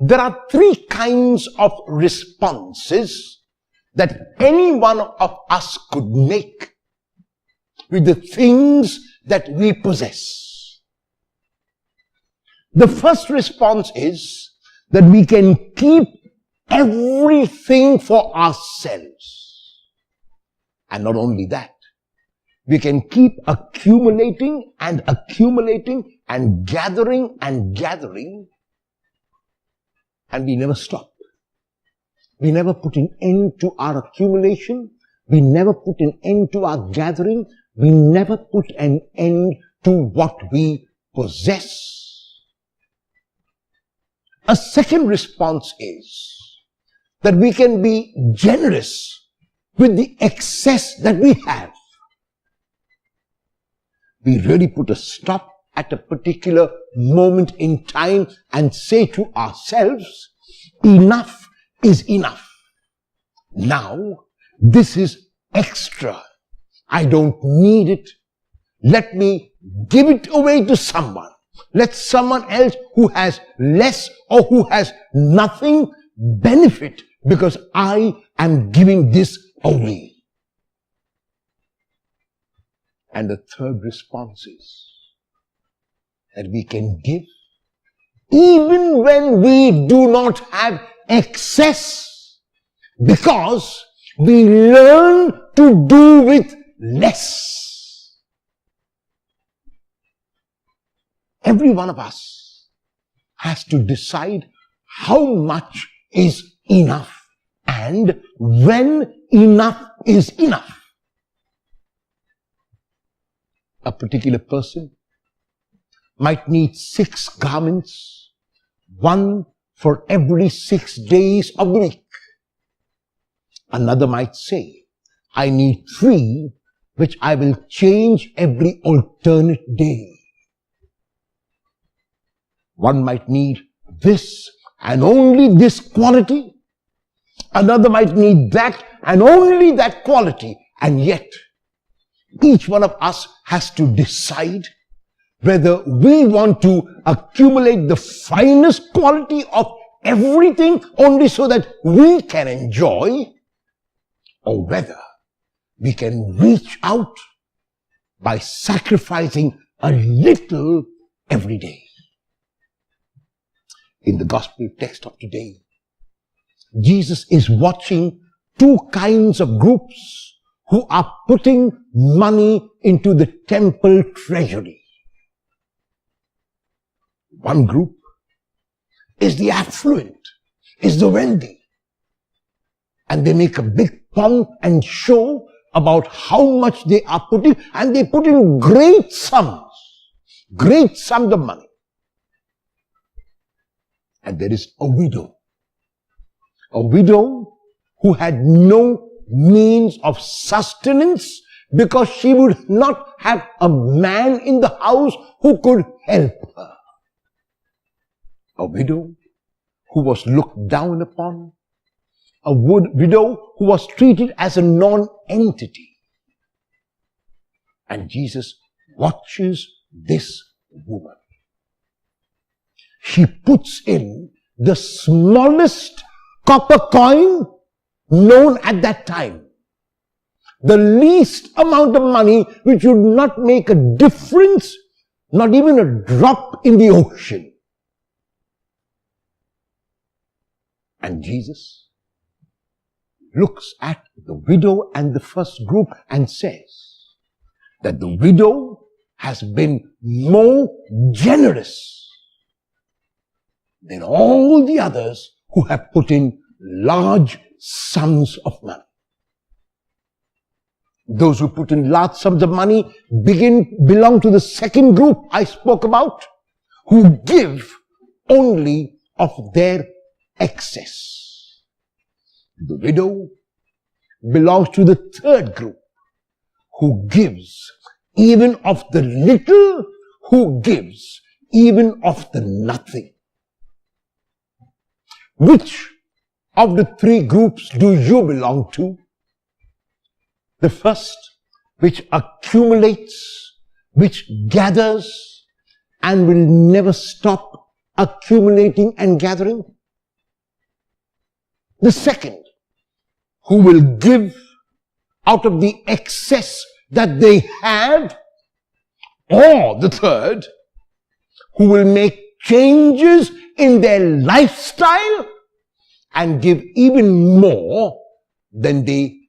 there are three kinds of responses that any one of us could make with the things that we possess. The first response is that we can keep everything for ourselves. And not only that, we can keep accumulating and gathering, and we never stop. We never put an end to our accumulation. We never put an end to our gathering. We never put an end to what we possess. A second response is that we can be generous with the excess that we have. We really put a stop at a particular moment in time and say to ourselves, enough is enough. Now, this is extra. I don't need it. Let me give it away to someone. Let someone else who has less or who has nothing benefit because I am giving this away. And the third response is that we can give even when we do not have excess, because we learn to do with less. Every one of us has to decide how much is enough and when enough is enough. A particular person might need 6 garments, one for every 6 days of the week. Another might say, I need 3, which I will change every alternate day. One might need this and only this quality. Another might need that and only that quality. And yet, each one of us has to decide whether we want to accumulate the finest quality of everything only so that we can enjoy, or whether we can reach out by sacrificing a little every day. In the gospel text of today, Jesus is watching 2 kinds of groups who are putting money into the temple treasury. One group is the affluent, is the wealthy. And they make a big pomp and show about how much they are putting, and they put in great sums of money. And there is a widow who had no means of sustenance because she would not have a man in the house who could help her. A widow who was looked down upon. A widow who was treated as a non-entity. And Jesus watches this woman. She puts in the smallest copper coin known at that time. The least amount of money which would not make a difference, not even a drop in the ocean. And Jesus looks at the widow and the first group and says that the widow has been more generous than all the others who have put in large sums of money. Those who put in large sums of money belong to the second group I spoke about, who give only of their excess. The widow belongs to the third group, who gives even of the little, who gives even of the nothing. Which of the 3 groups do you belong to? The first, which accumulates, which gathers, and will never stop accumulating and gathering? The second, who will give out of the excess that they have. Or the third, who will make changes in their lifestyle and give even more than they